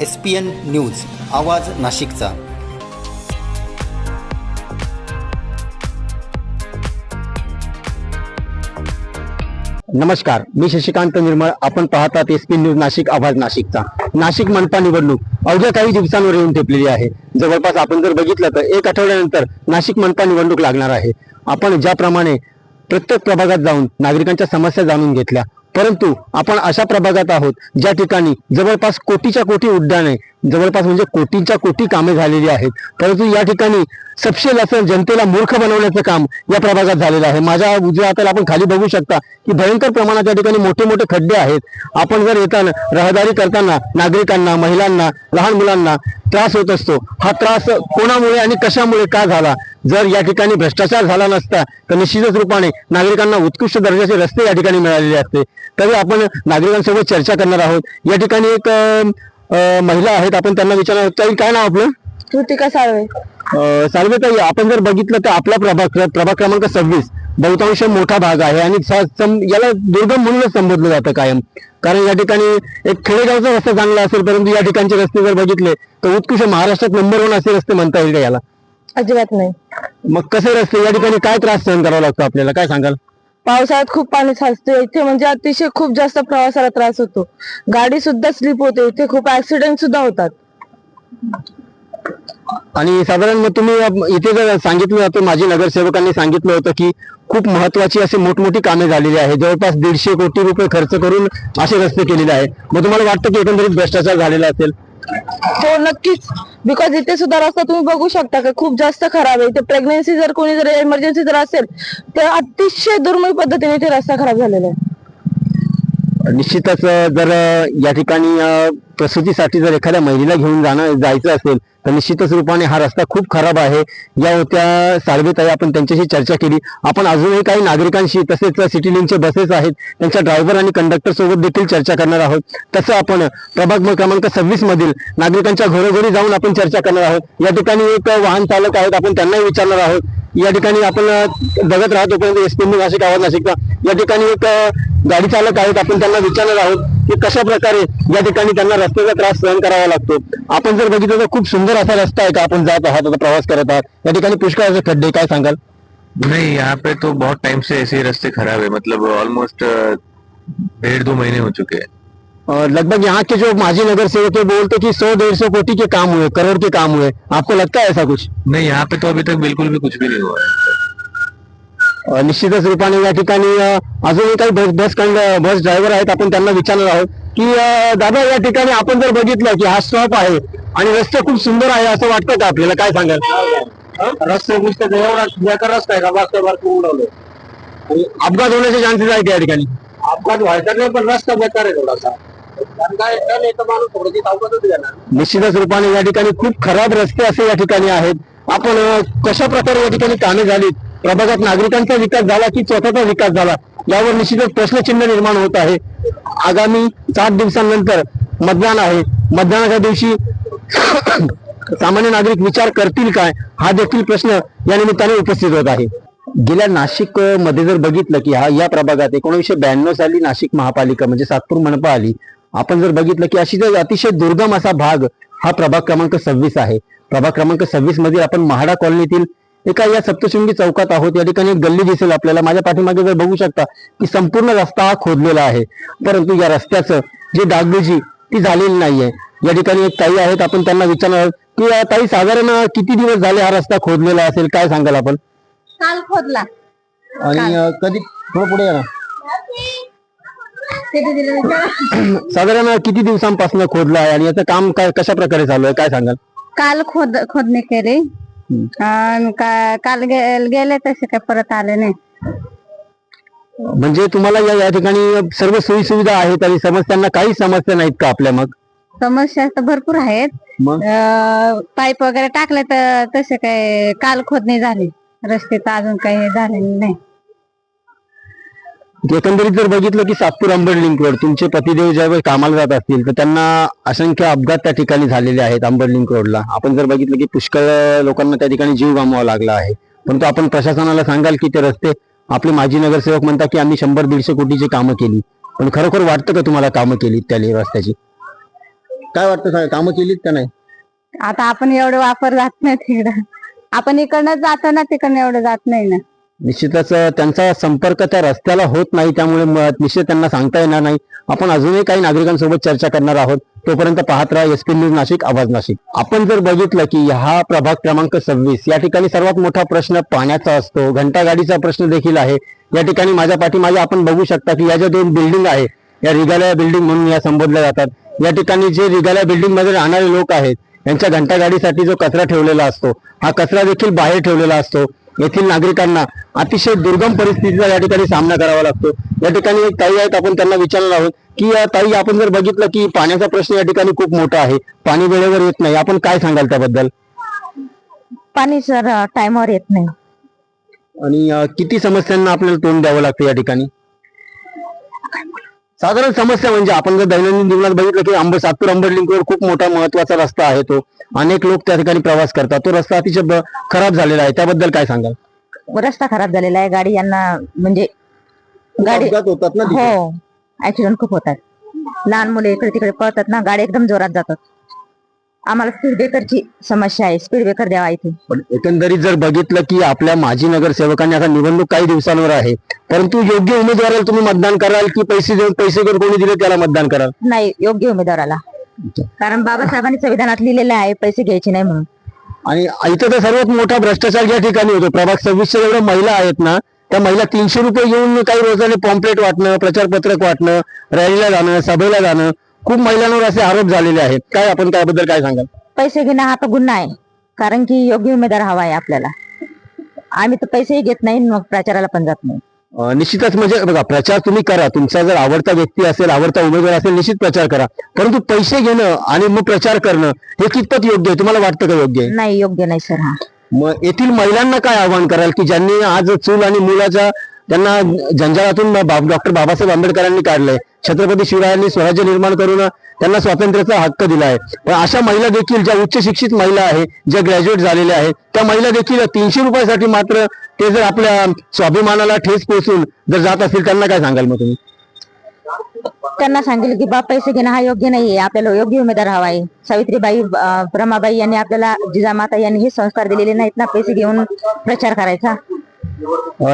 SPN news आवाज नाशिकचा। नमस्कार, मी शशिकांत निर्मळ। आपण पाहतात SPN न्यूज नाशिक आवाज नाशिकचा। नाशिक मनपा निवडणूक अवघ्या काही दिवसांवर येऊन ठेपलेली आहे। जवळपास आपण जर बघितलं तर एक आठवड्यानंतर नाशिक मनपा निवडणूक लागणार आहे। आपण ज्याप्रमाणे प्रत्येक प्रभागात जाऊन नागरिकांच्या समस्या जाणून घेतल्या, परंतु आपण अशा प्रभागात आहोत ज्या ठिकाणी जवळपास कोटीच्या कोटी उड्डाणे, जवळपास म्हणजे कोटींच्या कोटी कामे झालेली आहेत, परंतु या ठिकाणी सपशेल असं जनतेला मूर्ख बनवण्याचं काम या प्रभागात झालेलं आहे। माझ्या उजव्या हाताला आपण खाली बघू शकता की भयंकर प्रमाणात या ठिकाणी मोठे मोठे खड्डे आहेत। आपण जर येताना रहदारी करताना नागरिकांना, महिलांना, लहान मुलांना त्रास होत असतो। हा त्रास कोणामुळे आणि कशामुळे का झाला? जर या ठिकाणी भ्रष्टाचार झाला नसता तर निश्चितच रूपाने नागरिकांना उत्कृष्ट दर्जाचे रस्ते या ठिकाणी मिळालेले असते। तरी आपण नागरिकांसोबत चर्चा करणार आहोत। या ठिकाणी एक महिला आहेत, आपण त्यांना विचारणार आहोत। ताई, काय नाव आपलं? कृतिका साळवे। साळवे ताई, आपण जर बघितलं तर आपला प्रभाग क्रमांक 26 बहुतांश मोठा भाग आहे आणि याला दुर्गम म्हणूनच संबोधलं जातं कायम, कारण या ठिकाणी एक खेडेगावचा रस्ता चांगला असेल, परंतु या ठिकाणचे रस्ते जर बघितले तर उत्कृष्ट महाराष्ट्रात नंबर 1 असे रस्ते म्हणता येईल का याला? अजिबात नाही। मग कसे रस्ते? या ठिकाणी काय त्रास सहन करावा लागतो आपल्याला, काय सांगाल? पावसाळ्यात खूप पाणी साचते इथे, म्हणजे अतिशय खूप जास्त प्रवासाला त्रास होतो। गाडी सुद्धा स्लिप होते, इथे खूप ऍक्सिडेंट सुद्धा होतात। आणि साधारण मग तुम्ही इथे जर सांगितलं जातं, माझे नगरसेवकांनी सांगितलं होतं की खूप महत्वाची असे मोठमोठी कामे झालेली आहे, जवळपास 150 कोटी रुपये खर्च करून असे रस्ते केलेले आहे। मग तुम्हाला वाटतं की एकंदरीत भ्रष्टाचार झालेला असेल? हो, नक्कीच। बिकॉज इथे सुद्धा रस्ता तुम्ही बघू शकता की खूप जास्त खराब आहे। इथे प्रेग्नेन्सी जर कोणी जर इमर्जन्सी जर असेल तर अतिशय दुर्मिळ पद्धतीने इथे रस्ता खराब झालेला आहे। निश्चितच जर या ठिकाणी प्रसूतीसाठी जर एखाद्या महिलेला घेऊन जायचं असेल तर निश्चितच रूपाने हा रस्ता खूप खराब आहे। या होत्या साळवेताई, आपण त्यांच्याशी चर्चा केली। आपण अजूनही काही नागरिकांशी, तसेच सिटी लिंकचे बसेस आहेत त्यांच्या ड्रायव्हर आणि कंडक्टर सोबत देखील चर्चा करणार आहोत। तसं आपण प्रभाग क्रमांक 26 मधील नागरिकांच्या घरोघरी जाऊन आपण चर्चा करणार आहोत। या ठिकाणी एक वाहन चालक आहेत, आपण त्यांनाही विचारणार आहोत। या ठिकाणी आपण बघत राहतो SPN नाशिक आवाज नाशिकचा। या ठिकाणी एक गाडी चालक आहेत, आपण त्यांना विचारणार आहोत की कशा प्रकारे या ठिकाणी त्यांना रस्त्याचा त्रास सहन करावा लागतो। आपण जर बघितलं तर खूप सुंदर असा रस्ता आहे का आपण जात आहात, आता प्रवास करत आहात, या ठिकाणी पुष्कळ खड्डे, काय सांगाल? नहीं, यहाँ पे तो बहुत टाइम से ऐसे ही रास्ते खराब है, मतलब ऑलमोस्ट 1.5-2 महीने हो चुके हैं। लगभग यहाँ के जो माजी नगर सेवक है बोलते कि 100-150 कोटी के काम हुए, करोड़ के काम हुए। आपको लगता है ऐसा कुछ? नहीं, यहाँ पे तो अभी तक बिल्कुल भी कुछ भी नहीं हुआ है। निश्चितच रूपाने या ठिकाणी अजूनही काही बस ड्रायव्हर आहेत, आपण त्यांना विचारणार आहोत की दादा, या ठिकाणी आपण जर बघितलं की हा स्टॉप आहे आणि रस्ते खूप सुंदर आहे, असं वाटतं का आपल्याला, काय सांगाल? रस्ते एवढा बेकार रस्ता आहे का रस्त्यावर उडवलं, अपघात होण्याचे चान्सेस आहेत या ठिकाणी? अपघात व्हायचा नाही, पण रस्ता बेकार आहे थोडासा। काय माणूस थोडीशी अवघडच घेणार। निश्चितच रूपाने या ठिकाणी खूप खराब रस्ते असे या ठिकाणी आहेत। आपण कशा प्रकारे या ठिकाणी कामे झाली, प्रभागात नागरिकांचा विकास झाला की स्वतःचा विकास झाला, यावर निश्चितच प्रश्नचिन्ह निर्माण होत आहे। आगामी 7 दिवसांनंतर मतदान आहे। मतदानाच्या दिवशी सामान्य नागरिक विचार करतील काय, हा देखील प्रश्न या निमित्ताने उपस्थित होत आहे। गेल्या नाशिक मध्ये जर बघितलं की या प्रभागात 1992 साली नाशिक महापालिका म्हणजे सातपूर मनपा आली। आपण जर बघितलं की अशी अतिशय दुर्गम असा भाग हा प्रभाग क्रमांक 26 आहे। प्रभाग क्रमांक 26 मध्ये आपण महाडा कॉलनीतील एका या सप्तशृंगी चौकात आहोत। या ठिकाणी एक गल्ली दिसेल आपल्याला, माझ्या पाठीमागे जर बघू शकता की संपूर्ण रस्ता हा खोदलेला आहे, परंतु या रस्त्याचं जे डागडुजी ती झालेली नाहीये। या ठिकाणी एक ताई आहेत, आपण त्यांना विचारणार आहोत की ताई, साधारण किती दिवस झाले हा रस्ता खोदलेला असेल, काय सांगाल आपण? काल खोदला। आणि कधी, थोडं पुढे या ना, साधारण किती दिवसांपासून खोदला आहे आणि याचं काम कशा प्रकारे चालू आहे, काय सांगाल? काल खोदणे केले, काल गेले तसे काय परत आले नाही। म्हणजे तुम्हाला या ठिकाणी सर्व सोयी सुविधा आहेत आणि समस्यांना काही समस्या नाहीत का आपल्या? मग समस्या तर भरपूर आहेत। मग पाईप वगैरे टाकले तर तसे काय काल खोदणे झाले, रस्ते तर अजून काही झालेले नाही। एकंदरीत जर बघितलं की सातपूर अंबड लिंक रोड, तुमचे पतिदेव ज्यावेळी कामाला जात असतील तर त्यांना असंख्य अपघात त्या ठिकाणी झालेले आहेत अंबड लिंक रोडला। आपण जर बघितलं की पुष्कळ लोकांना त्या ठिकाणी जीव गमवावा लागला आहे, परंतु आपण प्रशासनाला सांगाल की ते रस्ते, आपले माजी नगरसेवक म्हणतात की आम्ही 100-150 कोटीची कामं केली, पण खरोखर वाटतं का तुम्हाला कामं केली त्या रस्त्याची? काय वाटतं, कामं केलीत का नाही? आता आपण एवढं वापर जात नाही तिकडं, आपण इकडनं जातो ना, तिकडनं एवढं जात नाही ना. निश्चितच त्यांचा संपर्क त्या रस्त्याला होत नाही, त्यामुळे निश्चित त्यांना सांगता येणार नाही. आपण अजूनही काही नागरिकांसोबत चर्चा करणार आहोत. तोपर्यंत पाहत राहा एसपी न्यूज नाशिक, आवाज नाशिक. आपण जर बघितलं की हा प्रभाग क्रमांक 26 या ठिकाणी सर्वात मोठा प्रश्न पाण्याचा असतो, घंटागाडीचा प्रश्न देखील आहे. या ठिकाणी माझ्या पाठीमागे आपण बघू शकता की या ज्या 2 बिल्डिंग आहे, या रिगाल्या बिल्डिंग म्हणून या संबोधल्या जातात. या ठिकाणी जे रिगाल्या बिल्डिंग मध्ये राहणारे लोक आहेत, यांच्या घंटागाडीसाठी जो कचरा ठेवलेला असतो, हा कचरा देखील बाहेर ठेवलेला असतो. येथील नागरिकांना अतिशय दुर्गम परिस्थितीचा या ठिकाणी सामना करावा लागतो. या ठिकाणी एक ताई आहेत, आपण त्यांना विचारणार आहोत की ताई, आपण जर बघितलं की पाण्याचा प्रश्न या ठिकाणी खूप मोठा आहे, पाणी वेळेवर येत नाही, आपण काय सांगाल त्याबद्दल? पाणी सर टाइमवर येत नाही. आणि किती समस्यांना आपल्याला तोंड द्यावं लागतं या ठिकाणी? साधारण समस्या म्हणजे आपण जर दैनंदिन जीवनात बघितलं की सातपूर अंबड लिंकवर खूप मोठा महत्वाचा रस्ता आहे, तो अनेक लोक त्या ठिकाणी प्रवास करतात, तो रस्ता अतिशय खराब झालेला आहे, त्याबद्दल काय सांगाल? रस्ता खराब झालेला आहे, गाडी यांना म्हणजे गाडी अपघात होतात ना तिथे. हो, ऍक्सिडेंट खूप होतात. लहान मुले इकडे तिकडे पळतात ना, गाडी एकदम जोरात जातात. आम्हाला स्पीड ब्रेकरची समस्या आहे, स्पीड ब्रेकर द्यावा इथे. पण एकंदरीत जर बघितलं की आपल्या माजी नगरसेवकांनी आता निवडणूक काही दिवसांवर आहे, परंतु योग्य उमेदवाराला तुम्ही मतदान कराल की पैसे जर कोणी दिले त्याला मतदान कराल? नाही, योग्य उमेदवाराला, कारण बाबासाहेबांनी संविधानात लिहिलेलं आहे पैसे घ्यायचे नाही म्हणून. आणि इथं तर सर्वात मोठा भ्रष्टाचार या ठिकाणी होतो. प्रभाग 26च्या जेवढ्या महिला आहेत ना, त्या महिला 300 रुपये घेऊन काही रोजाने पॉम्पलेट वाटणं, प्रचारपत्रक वाटणं, रॅलीला जाणं, सभेला जाणं, खूप महिलांवर असे आरोप झालेले आहेत. काय आपण त्याबद्दल काय सांगाल? पैसे घेणं हा तर गुन्हा आहे, कारण की योग्य उमेदवार हवा आहे आपल्याला. आम्ही तर पैसेही घेत नाही, मग प्रचाराला पण जात नाही. निश्चितच म्हणजे बघा, प्रचार तुम्ही करा, तुमचा जर आवडता व्यक्ती असेल, आवडता उमेदवार असेल, निश्चित प्रचार करा, परंतु पैसे घेणं आणि मग प्रचार करणं हे कितपत योग्य आहे? तुम्हाला वाटतं का योग्य आहे? नाही, योग्य नाही सर. हा, मग येथील महिलांना काय आव्हान कराल की ज्यांनी आज चूल आणि मुलाच्या त्यांना जंजाळातून डॉक्टर बाबासाहेब आंबेडकरांनी काढलंय, छत्रपती शिवरायांनी स्वराज्य निर्माण करून त्यांना स्वातंत्र्याचा हक्क दिलाय, पण अशा महिला देखील, ज्या उच्च शिक्षित महिला आहेत, ज्या ग्रॅज्युएट झालेल्या आहेत, त्या महिला देखील 300 रुपयासाठी मात्र ते जर आपल्या स्वाभिमानाला ठेस पोहोचून जर जात असतील, त्यांना काय सांगाल मग तुम्ही? त्यांना सांगितलं की बा पैसे घेणं हा योग्य नाहीये, आपल्याला योग्य उमेदवार हवा आहे. सावित्रीबाई, रमाबाई यांनी आपल्याला, जिजामाता यांनी हे संस्कार दिलेले नाहीत ना, पैसे घेऊन प्रचार करायचा.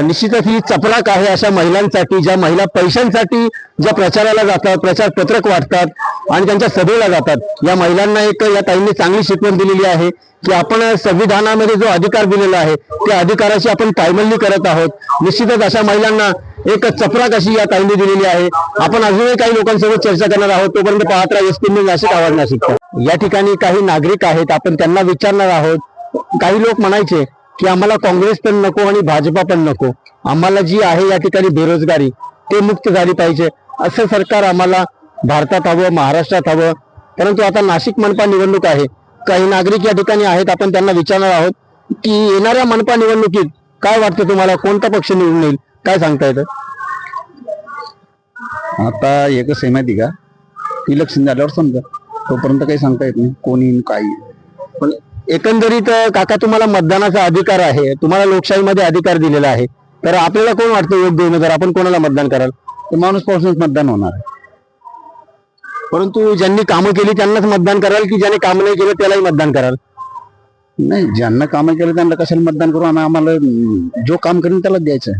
निश्चितच ही चपराक आहे अशा महिलांसाठी, ज्या महिला पैशांसाठी ज्या प्रचाराला जातात, प्रचार पत्रक वाटतात आणि त्यांच्या सभेला जातात. या महिलांना एक या ताईंनी चांगली शिकवण दिलेली आहे की आपण संविधानामध्ये जो अधिकार दिलेला आहे, त्या अधिकाराची आपण पायमल्ली करत आहोत. निश्चितच अशा महिलांना एक चपराक अशी या ताईंनी दिलेली आहे. आपण अजूनही काही लोकांसोबत चर्चा करणार आहोत. तोपर्यंत पाहत राहा एसपी न्यूज नाशिक, आवाज नाशिक. या ठिकाणी काही नागरिक आहेत, आपण त्यांना विचारणार आहोत. काही लोक म्हणायचे की आम्हाला काँग्रेस पण नको आणि भाजपा पण नको, आम्हाला जी आहे या ठिकाणी बेरोजगारी ते मुक्त झाली पाहिजे, असं सरकार आम्हाला भारतात हवं, महाराष्ट्रात हवं. परंतु आता नाशिक मनपा निवडणूक आहे, काही नागरिक या ठिकाणी आहेत, आपण त्यांना विचारणार आहोत की येणाऱ्या मनपा निवडणुकीत काय वाटतं तुम्हाला, कोणता पक्ष निवडून येईल, काय सांगता येतं? आता एकच आहे माहिती का, इलेक्शन झाल्यावर समजा, तोपर्यंत काही सांगता येत नाही कोणी काही. पण एकंदरीत काका, तुम्हाला मतदानाचा अधिकार आहे, तुम्हाला लोकशाहीमध्ये अधिकार दिलेला आहे, तर आपल्याला कोण वाटतं योग्य उमेदवार, आपण कोणाला मतदान कराल? ते माणूस पासूनच मतदान होणार आहे. परंतु ज्यांनी कामं केली त्यांनाच मतदान कराल की ज्यांनी काम नाही केलं त्यालाही मतदान कराल? नाही, ज्यांना कामं केलं त्यांना कशाला मतदान करू, आणि आम्हाला जो काम करेल त्याला द्यायचं.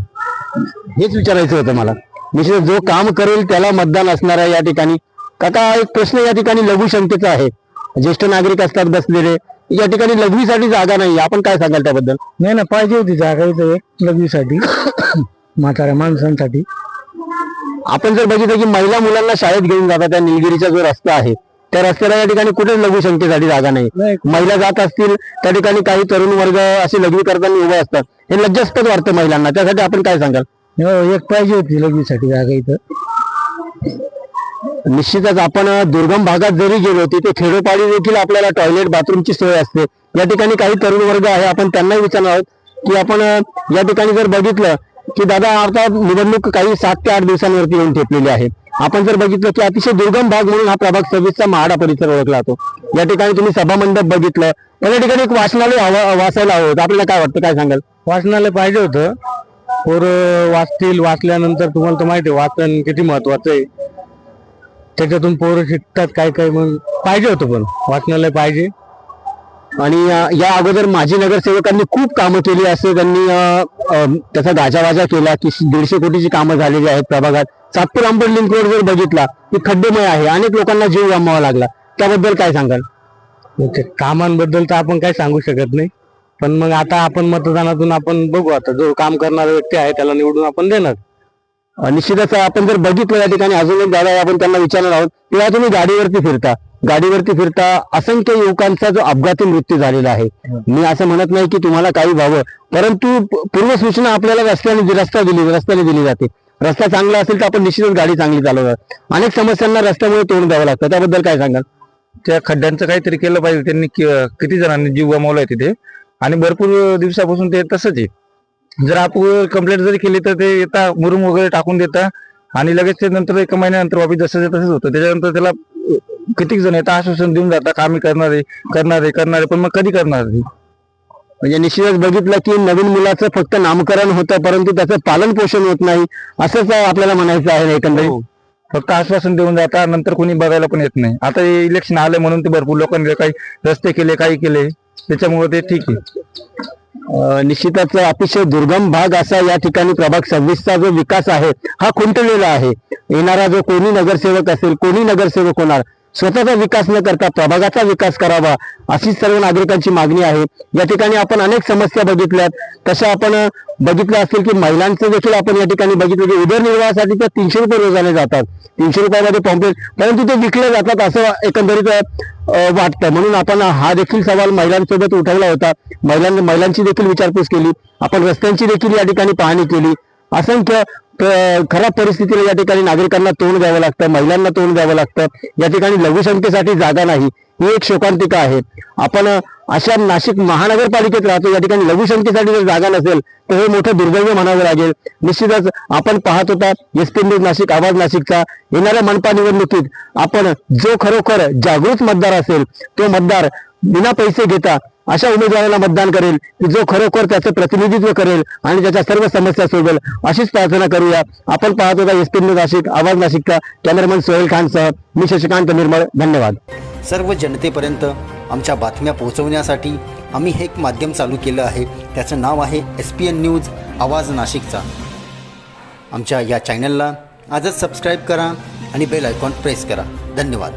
हेच विचारायचं होतं मला. निश्चित जो काम करेल त्याला मतदान असणार आहे या ठिकाणी. काका, एक प्रश्न या ठिकाणी लघुशंकेचा आहे. ज्येष्ठ नागरिक असतात बसलेले, या ठिकाणी लघवीसाठी जागा नाही, आपण काय सांगाल त्याबद्दल? नाही ना, पाहिजे होती जागा इथं एक लग्नीसाठी, म्हाताऱ्या माणसांसाठी. आपण जर बघितलं की महिला मुलांना शाळेत घेऊन जातात, त्या निलगिरीचा जो रस्ता आहे त्या रस्त्याला या ठिकाणी कुठेच लघुशंकेसाठी जागा नाही. महिला जात असतील त्या ठिकाणी काही तरुण वर्ग असे लग्न करताना उभे असतात, हे लज्जास्पद वाटतं महिलांना, त्यासाठी आपण काय सांगाल? एक पाहिजे होती लग्नीसाठी जागा इथं. निश्चितच आपण दुर्गम भागात जरी गेलो तिथे खेडोपाडी देखील आपल्याला टॉयलेट बाथरूमची सोय असते. या ठिकाणी काही तरुण वर्ग आहे, आपण त्यांनाही विचारणार आहोत की आपण या ठिकाणी जर बघितलं की दादा, आता निवडणूक काही 7 ते 8 दिवसांवरती येऊन ठेपलेली आहे. आपण जर बघितलं की अतिशय दुर्गम भाग म्हणून हा प्रभाग 26चा म्हाडा परिसर ओळखला जातो. या ठिकाणी तुम्ही सभा मंडप बघितलं, पण या ठिकाणी एक वाचनालय वाचायला हवं, आपल्याला काय वाटतं, काय सांगाल? वाचनालय पाहिजे होतं, पोरं वाचतील, वाचल्यानंतर तुम्हाला तर माहिती आहे वाचन किती महत्वाचं आहे. त्याच्यातून पोरं शिकतात काय काय, मग पाहिजे होतं पण वाचनालय पाहिजे. आणि या अगोदर माजी नगरसेवकांनी खूप कामं केली असे त्यांनी त्याचा गाजावाजा केला की 150 कोटीची कामं झालेली आहेत प्रभागात. सातपूर अंबड लिंक रोड जर बघितला की खड्डेमय आहे, अनेक लोकांना जीव गमवावा लागला. त्याबद्दल काय सांगाल? कामांबद्दल तर आपण काय सांगू शकत नाही, पण मग आता आपण मतदानातून आपण बघू, आता जो काम करणारा व्यक्ती आहे त्याला निवडून आपण देणार. निश्चितच आपण जर बघितलं या ठिकाणी अजून एक दादा आपण त्यांना विचारणार आहोत, तेव्हा तुम्ही गाडीवरती फिरता असंख्य युवकांचा जो अपघाती मृत्यू झालेला आहे. मी असं म्हणत नाही की तुम्हाला काही व्हावं, परंतु पूर्वसूचना आपल्याला रस्त्याने दिली जाते. रस्ता चांगला असेल तर आपण निश्चितच गाडी चांगली चालवणार. अनेक समस्यांना रस्त्यामुळे तोंड द्यावं लागतं, त्याबद्दल काय सांगाल? त्या खड्ड्यांचं काहीतरी केलं पाहिजे. त्यांनी किती जणांनी जीव गमावलाय तिथे, आणि भरपूर दिवसापासून ते तसंच आहे. जर आपण कंप्लेंट जरी केली तर ते येता मुरुम वगैरे टाकून देता आणि लगेच ते नंतर 1 महिन्यानंतर वापिस जसं तसंच होतं. त्याच्यानंतर त्याला किती जण येतात आश्वासन देऊन जातात का आम्ही करणारे, पण मग कधी करणार? म्हणजे निश्चितच बघितलं की नवीन मुलाचं फक्त नामकरण होतं, परंतु त्याचं पालन पोषण होत नाही, असंच आपल्याला म्हणायचं आहे एकंदरीत. फक्त आश्वासन देऊन जातात, नंतर कोणी बघायला पण येत नाही. आता इलेक्शन आले म्हणून ते भरपूर लोकांनी काही रस्ते केले, काही केले, त्याच्यामुळे ते ठीक आहे. निश्चितच अतिशय दुर्गम भाग असा या ठिकाणी प्रभाग 26चा जो विकास आहे हा खुंटलेला आहे. येणारा जो कोणी नगरसेवक असेल, कोणी नगरसेवक होणार, स्वतःचा विकास न करता प्रभागाचा विकास करावा अशी सर्व नागरिकांची मागणी आहे. या ठिकाणी आपण अनेक समस्या बघितल्यात, तशा आपण बघितलं असेल की महिलांचं देखील आपण या ठिकाणी बघितलं की उदरनिर्वाहासाठी तर 300 रुपये रोजाने जातात, 300 रुपयामध्ये पॉम्पलेट, परंतु ते विकले जातात असं एकंदरीत वाटतं. म्हणून आपण हा देखील सवाल महिलांसोबत उठवला होता. महिलांची देखील विचारपूस केली, आपण रस्त्यांची देखील या ठिकाणी पाहणी केली. असंख्य खराब परिस्थितीला या ठिकाणी नागरिकांना तोंड द्यावं लागतं, महिलांना तोंड द्यावं लागतं. या ठिकाणी लघुसंख्येसाठी जागा नाही, ही एक शोकांतिका आहे. आपण अशा नाशिक महानगरपालिकेत राहतो, या ठिकाणी लघुसंख्येसाठी जर जागा नसेल तर हे मोठं दुर्दैव म्हणावं लागेल. निश्चितच आपण पाहत होता SP न्यूज नाशिक, आवाज नाशिकचा. येणाऱ्या मनपा निवडणुकीत आपण जो खरोखर जागृत मतदार असेल तो मतदार बिना पैसे घेता अशा उमेदवाराला मतदान करेल की जो खरोखर त्याचं प्रतिनिधित्व करेल आणि त्याच्या सर्व समस्या सोडवेल, अशीच प्रार्थना करूया. आपण पाहत होता SP न्यूज नाशिक, आवाज नाशिकचा. कॅमेरामन सोहेल खानसह मी शशिकांत निर्मळ. धन्यवाद. सर्व जनतेपर्यंत आमच्या बातम्या पोहोचवण्यासाठी आम्ही हे एक माध्यम चालू केलं आहे, त्याचं नाव आहे SPN न्यूज आवाज नाशिकचा. आमच्या या चॅनलला आजच सबस्क्राईब करा आणि बेल आयकॉन प्रेस करा. धन्यवाद.